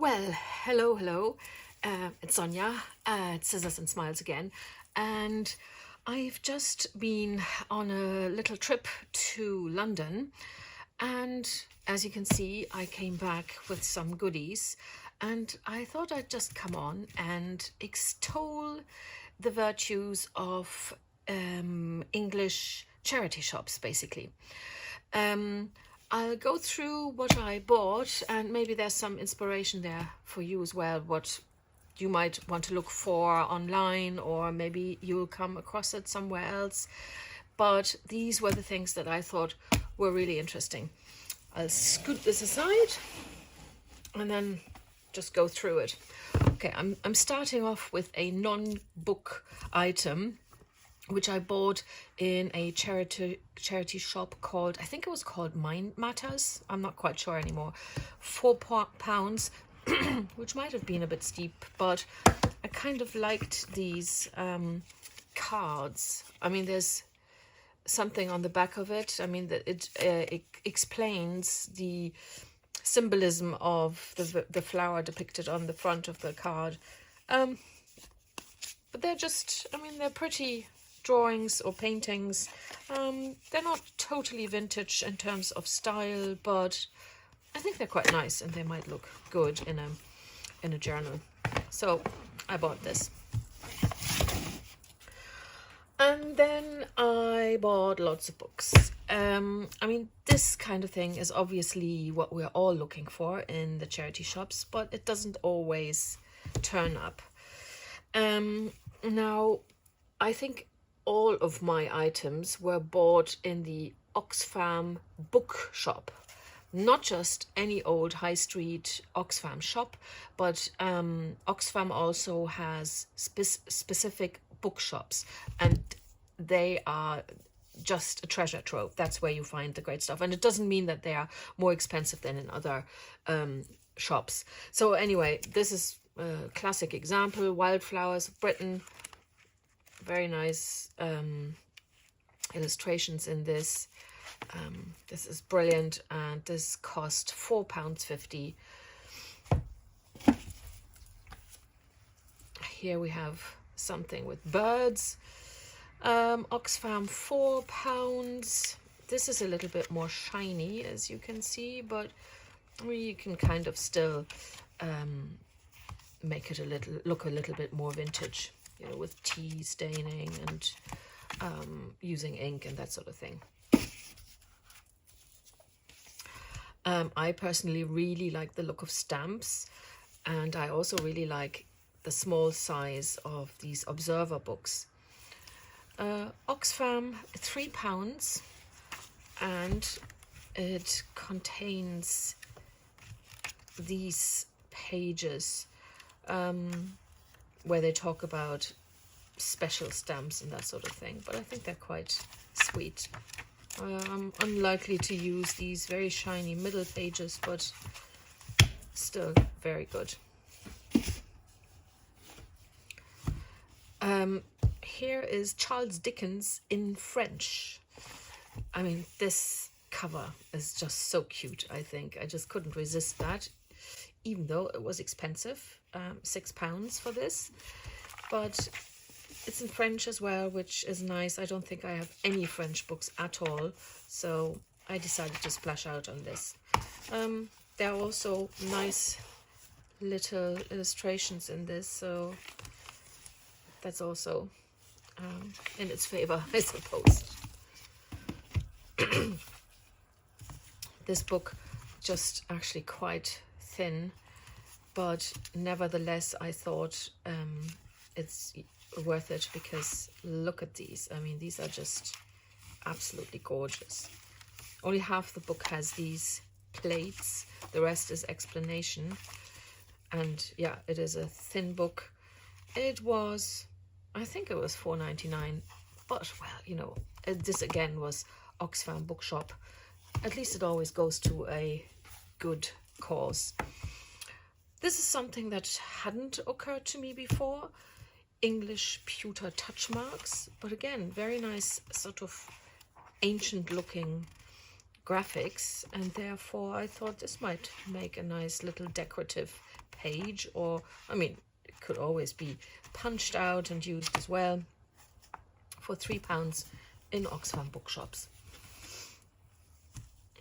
Well, hello. It's Sonia. It's Scissors and Smiles again. And I've just been on a little trip to London. And as you can see, I came back with some goodies. And I thought I'd just come on and extol the virtues of English charity shops, basically. Um, I'll go through what I bought, and maybe there's some inspiration there for you as well, what you might want to look for online, or maybe you'll come across it somewhere else. But these were the things that I thought were really interesting. I'll scoot this aside and then just go through it. Okay, I'm starting off with a non-book item which I bought in a charity shop called, I think it was called Mind Matters. I'm not quite sure anymore. £4, which might have been a bit steep, but I kind of liked these cards. I mean, there's something on the back of it. I mean, that it explains the symbolism of the flower depicted on the front of the card. But they're just, I mean, they're pretty drawings or paintings. They're not totally vintage in terms of style, but I think they're quite nice and they might look good in a journal. So I bought this. And then I bought lots of books. I mean, this kind of thing is obviously what we're all looking for in the charity shops, but it doesn't always turn up. Now, I think all of my items were bought in the Oxfam book shop. Not just any old high street Oxfam shop, but Oxfam also has specific bookshops, and they are just a treasure trove. That's where you find the great stuff. And it doesn't mean that they are more expensive than in other shops. So anyway, this is a classic example. Wildflowers of Britain. Very nice illustrations in this. This is brilliant, and this cost £4.50. Here we have something with birds. Oxfam, £4. This is a little bit more shiny, as you can see, but you can kind of still make it look a little bit more vintage, you know, with tea staining and using ink and that sort of thing. I personally really like the look of stamps, and I also really like the small size of these observer books. Oxfam, £3, and it contains these pages where they talk about special stamps and that sort of thing, but I think they're quite sweet. I'm unlikely to use these very shiny middle pages, but still very good. Here is Charles Dickens in French. I mean, this cover is just so cute, I think. I just couldn't resist that, even though it was expensive, £6 for this. But it's in French as well, which is nice. I don't think I have any French books at all, so I decided to splash out on this. There are also nice little illustrations in this, so that's also in its favor, I suppose. This book just actually quite thin, but nevertheless I thought it's worth it, because look at these. I mean, these are just absolutely gorgeous. Only half the book has these plates, the rest is explanation. And yeah, it is a thin book. It was, I think it was £4.99, but well, you know, this again was Oxfam Bookshop. At least it always goes to a good cause. This is something that hadn't occurred to me before. English pewter touch marks, but again, very nice sort of ancient looking graphics, and therefore I thought this might make a nice little decorative page, or I mean, it could always be punched out and used as well, for £3 in Oxfam bookshops.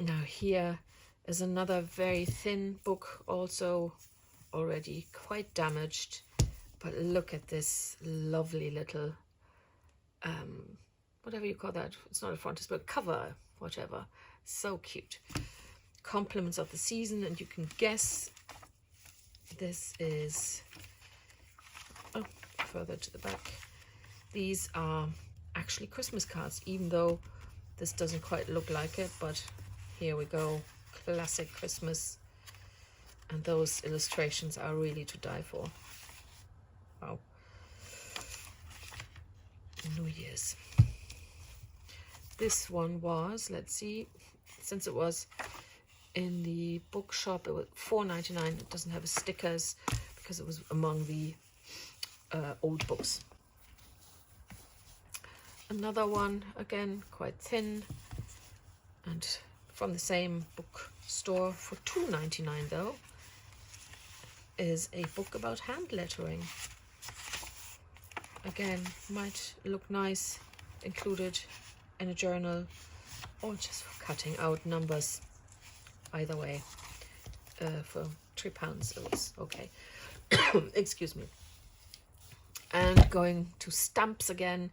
Now here is another very thin book, also already quite damaged, but look at this lovely little whatever you call that. It's not a frontispiece, cover, whatever. So cute. Compliments of the season, and you can guess this is, oh, further to the back. These are actually Christmas cards, even though this doesn't quite look like it, but here we go. Classic Christmas. And those illustrations are really to die for. Wow. New Year's. This one was, let's see, since it was in the bookshop, it was $4.99. It doesn't have stickers because it was among the old books. Another one, again, quite thin, and from the same bookstore for $2.99 though, is a book about hand lettering. Again, might look nice, included in a journal, or just for cutting out numbers. Either way, for £3 it was okay. Excuse me. And going to stamps again,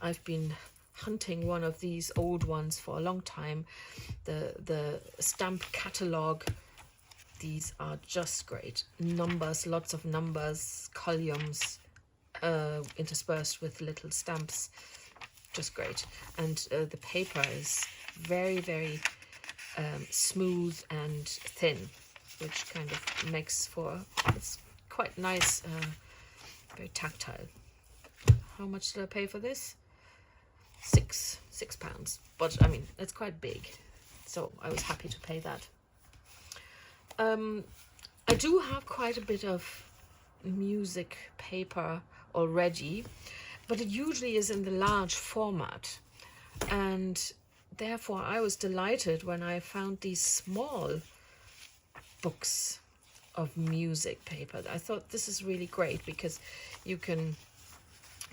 I've been hunting one of these old ones for a long time. The stamp catalogue. These are just great. Numbers, lots of numbers, columns, interspersed with little stamps. Just great. And the paper is very, very smooth and thin, which kind of makes for, it's quite nice, very tactile. How much did I pay for this? £6. But I mean, it's quite big, so I was happy to pay that. I do have quite a bit of music paper already, but it usually is in the large format, and therefore I was delighted when I found these small books of music paper. I thought this is really great because you can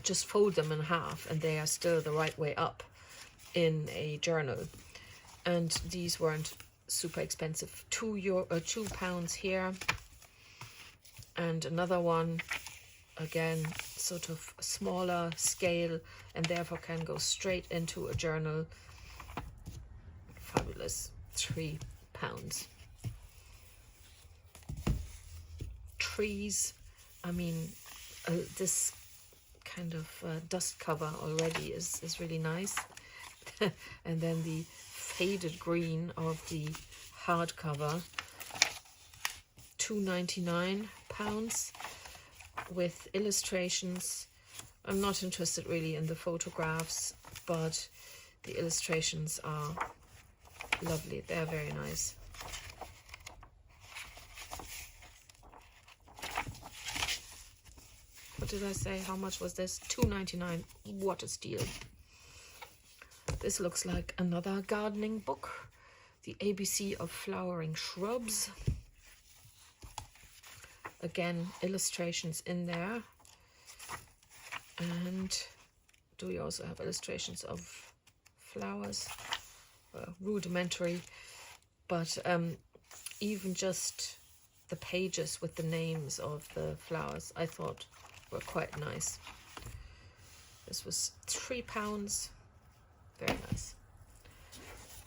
just fold them in half and they are still the right way up in a journal. And these weren't super expensive. £2 here, and another one, again, sort of smaller scale, and therefore can go straight into a journal. Fabulous. £3. Trees. I mean, this kind of dust cover already is really nice. And then the faded green of the hardcover, £2.99 with illustrations. I'm not interested really in the photographs, but the illustrations are lovely. They're very nice. What did I say? How much was this? £2.99. What a steal. This looks like another gardening book. The ABC of Flowering Shrubs. Again, illustrations in there. And do we also have illustrations of flowers? Rudimentary, but even just the pages with the names of the flowers I thought were quite nice. This was £3. Very nice.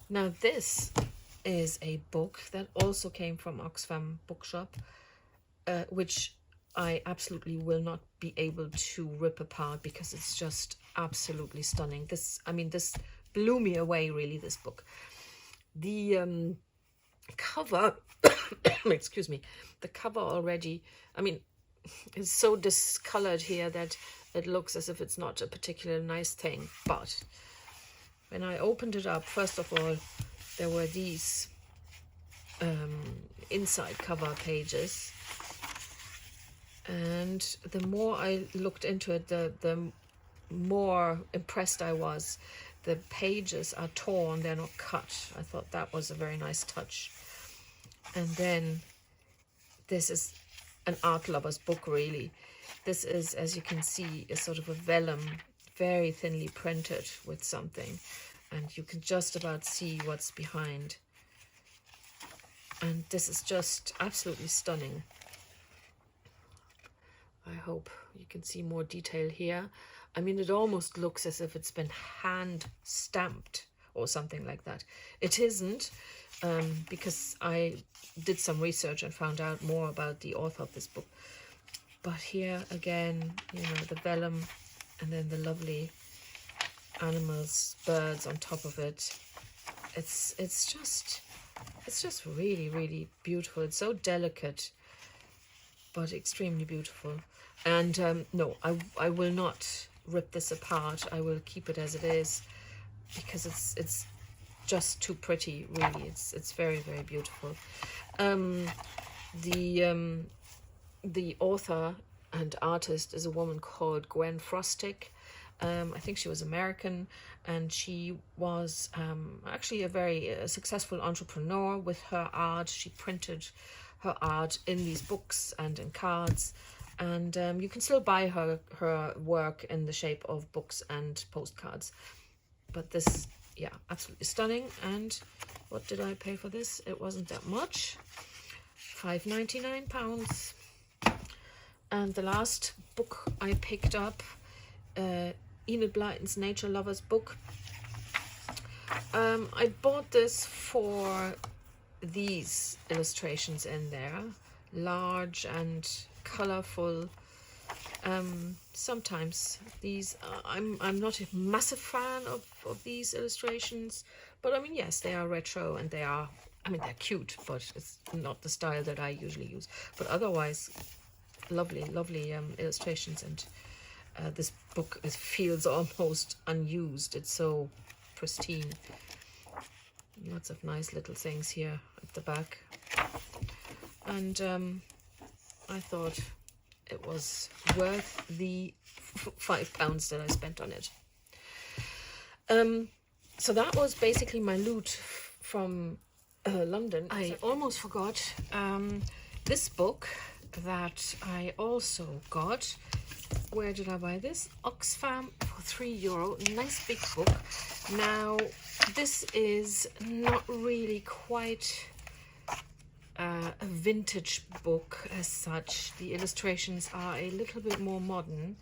Now this is a book that also came from Oxfam Bookshop, which I absolutely will not be able to rip apart because it's just absolutely stunning. This blew me away, really, this book. The cover, excuse me, the cover already, I mean, is so discolored here that it looks as if it's not a particularly nice thing. But when I opened it up, first of all, there were these inside cover pages. And the more I looked into it, the more impressed I was. The pages are torn, they're not cut. I thought that was a very nice touch. And then this is an art lover's book, really. This is, as you can see, a sort of a vellum, very thinly printed with something, and you can just about see what's behind. And this is just absolutely stunning. I hope you can see more detail here. I mean, it almost looks as if it's been hand stamped or something like that. It isn't, because I did some research and found out more about the author of this book. But here again, you know, the vellum and then the lovely animals, birds on top of it. It's just really, really beautiful. It's so delicate, but extremely beautiful. And no, I will not rip this apart. I will keep it as it is, because it's just too pretty, really. It's very, very beautiful. The author and artist is a woman called Gwen Frostic. I think she was American, and she was actually a very successful entrepreneur with her art. She printed her art in these books and in cards, and you can still buy her work in the shape of books and postcards. But this, yeah, absolutely stunning. And what did I pay for this? It wasn't that much, £5.99. And the last book I picked up, Enid Blyton's Nature Lovers book. I bought this for these illustrations in there, large and colorful. Sometimes these, I'm not a massive fan of these illustrations, but I mean, yes, they are retro and they are, I mean, they're cute, but it's not the style that I usually use. But otherwise, lovely, lovely illustrations. And this book feels almost unused. It's so pristine. Lots of nice little things here at the back. And I thought it was worth the £5 that I spent on it. So that was basically my loot from London. I almost forgot this book that I also got. Where did I buy this? Oxfam for €3. Nice big book. Now, this is not really quite a vintage book as such. The illustrations are a little bit more modern,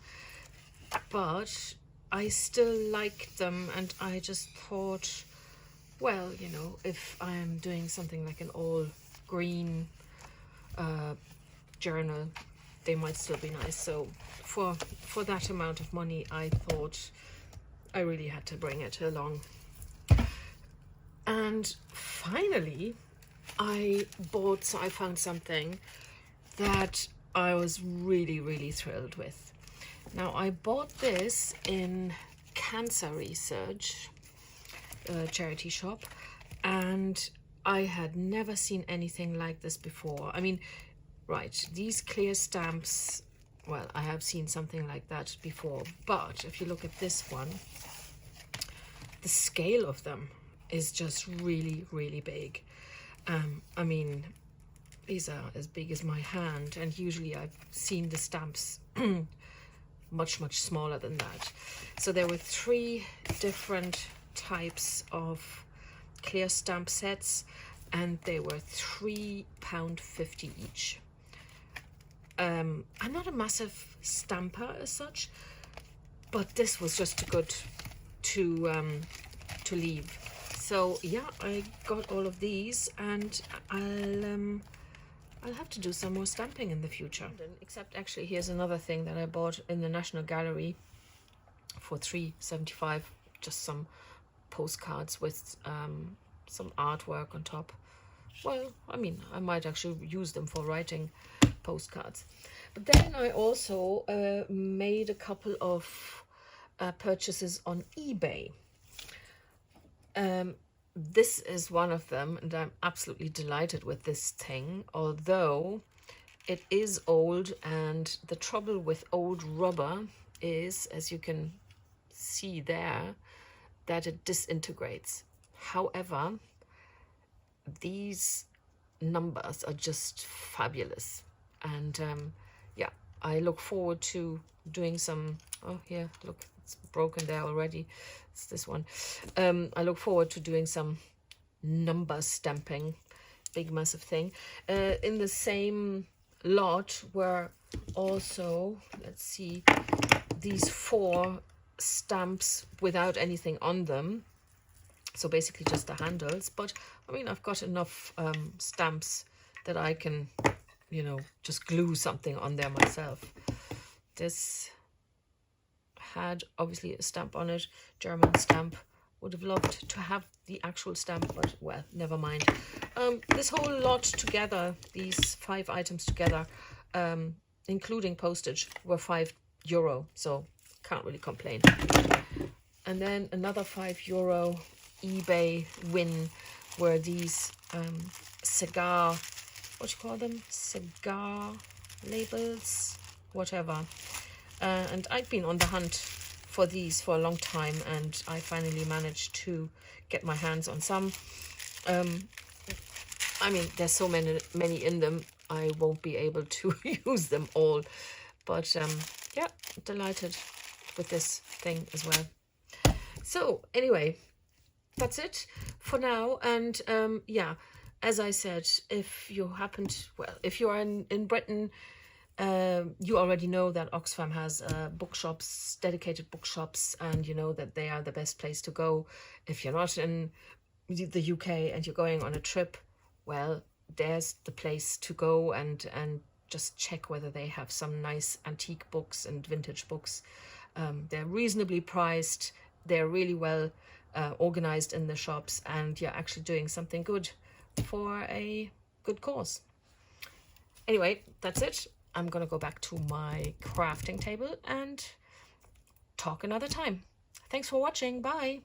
but I still like them, and I just thought, well, you know, if I'm doing something like an all green journal, they might still be nice. So for that amount of money, I thought I really had to bring it along. And finally, I found something that I was really, really thrilled with. Now, I bought this in Cancer Research, a charity shop, and I had never seen anything like this before. I mean, right, these clear stamps, well, I have seen something like that before, but if you look at this one, the scale of them is just really, really big. I mean, these are as big as my hand, and usually I've seen the stamps much, much smaller than that. So there were 3 different types of clear stamp sets, and they were £3.50 each. I'm not a massive stamper as such, but this was just too good to leave. So yeah, I got all of these, and I'll have to do some more stamping in the future. Except actually, here's another thing that I bought in the National Gallery for £3.75, just some postcards with some artwork on top. Well, I mean, I might actually use them for writing postcards. But then I also made a couple of purchases on eBay. This is one of them, and I'm absolutely delighted with this thing, although it is old, and the trouble with old rubber is, as you can see there, that it disintegrates. However, these numbers are just fabulous. And yeah, I look forward to doing some, oh here, look, it's broken there already. It's this one. I look forward to doing some number stamping, big massive thing. In the same lot were also, let's see, these 4 stamps without anything on them. So basically just the handles. But I mean, I've got enough stamps that I can, you know, just glue something on there myself. This had obviously a stamp on it, German stamp. Would have loved to have the actual stamp, but well, never mind. This whole lot together, these 5 items together, including postage, were €5, so can't really complain. And then another €5 eBay win were these cigar, what do you call them? Cigar labels, whatever. And I've been on the hunt for these for a long time, and I finally managed to get my hands on some. I mean, there's so many in them, I won't be able to use them all. But yeah, delighted with this thing as well. So anyway, that's it for now. And yeah, as I said, if you happened, well, if you are in Britain, you already know that Oxfam has bookshops, dedicated bookshops, and you know that they are the best place to go. If you're not in the UK and you're going on a trip, well, there's the place to go and just check whether they have some nice antique books and vintage books. They're reasonably priced. They're really well organized in the shops, and you're actually doing something good for a good cause. Anyway, that's it. I'm going to go back to my crafting table and talk another time. Thanks for watching. Bye.